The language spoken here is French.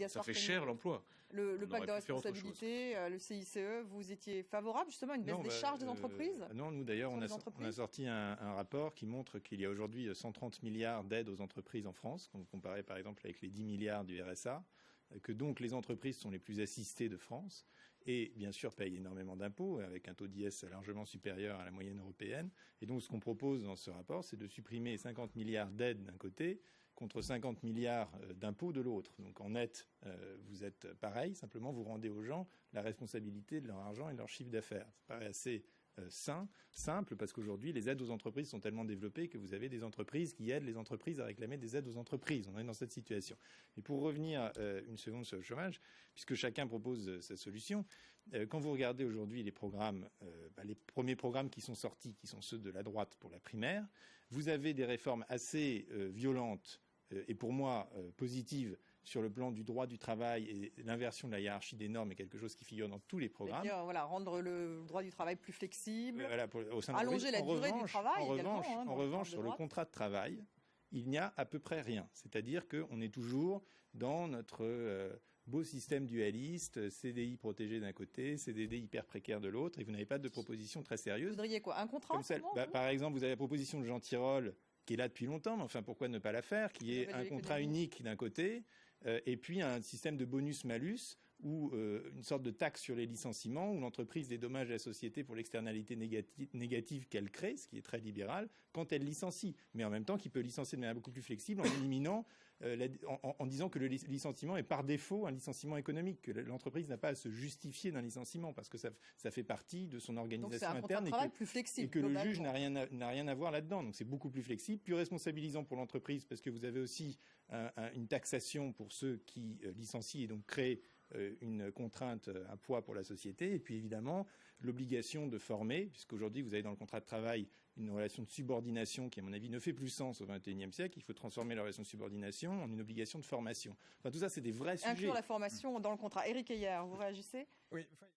Ça fait cher l'emploi. Le pacte de responsabilité, le CICE, vous étiez favorable justement à une baisse des charges des entreprises? Non, nous d'ailleurs, on a sorti un rapport qui montre qu'il y a aujourd'hui 130 milliards d'aides aux entreprises en France, comparé par exemple avec les 10 milliards du RSA, que donc les entreprises sont les plus assistées de France et bien sûr payent énormément d'impôts avec un taux d'IS largement supérieur à la moyenne européenne. Et donc ce qu'on propose dans ce rapport, c'est de supprimer 50 milliards d'aides d'un côté contre 50 milliards d'impôts de l'autre. Donc en net, vous êtes pareil, simplement vous rendez aux gens la responsabilité de leur argent et de leur chiffre d'affaires. Ça paraît assez simple, parce qu'aujourd'hui, les aides aux entreprises sont tellement développées que vous avez des entreprises qui aident les entreprises à réclamer des aides aux entreprises. On est dans cette situation. Et pour revenir une seconde sur le chômage, puisque chacun propose sa solution, quand vous regardez aujourd'hui les programmes, les premiers programmes qui sont sortis, qui sont ceux de la droite pour la primaire, vous avez des réformes assez violentes et pour moi positives sur le plan du droit du travail, et l'inversion de la hiérarchie des normes est quelque chose qui figure dans tous les programmes. C'est-à-dire, voilà, rendre le droit du travail plus flexible, au sein de allonger la durée du travail également. En revanche, sur le contrat de travail, il n'y a à peu près rien. C'est-à-dire qu'on est toujours dans notre beau système dualiste, CDI protégé d'un côté, CDD hyper précaire de l'autre, et vous n'avez pas de proposition très sérieuse. Vous voudriez quoi? Un contrat? Par exemple, vous avez la proposition de Jean Tirole, qui est là depuis longtemps, mais enfin pourquoi ne pas la faire, qui est un contrat unique d'un côté, et puis un système de bonus-malus ou une sorte de taxe sur les licenciements où l'entreprise dédommage la société pour l'externalité négative qu'elle crée, ce qui est très libéral, quand elle licencie. Mais en même temps, qui peut licencier de manière beaucoup plus flexible en éliminant, en disant que le licenciement est par défaut un licenciement économique, que l'entreprise n'a pas à se justifier d'un licenciement parce que ça fait partie de son organisation interne et que le juge n'a rien à voir là-dedans. Donc c'est beaucoup plus flexible, plus responsabilisant pour l'entreprise parce que vous avez aussi une taxation pour ceux qui licencient et donc créent une contrainte, un poids pour la société, et puis évidemment l'obligation de former, puisqu'aujourd'hui vous avez dans le contrat de travail une relation de subordination qui à mon avis ne fait plus sens au XXIe siècle. Il faut transformer la relation de subordination en une obligation de formation. Enfin tout ça c'est des vrais sujets. Inclure la formation dans le contrat. Éric Heyer, vous réagissez? Oui.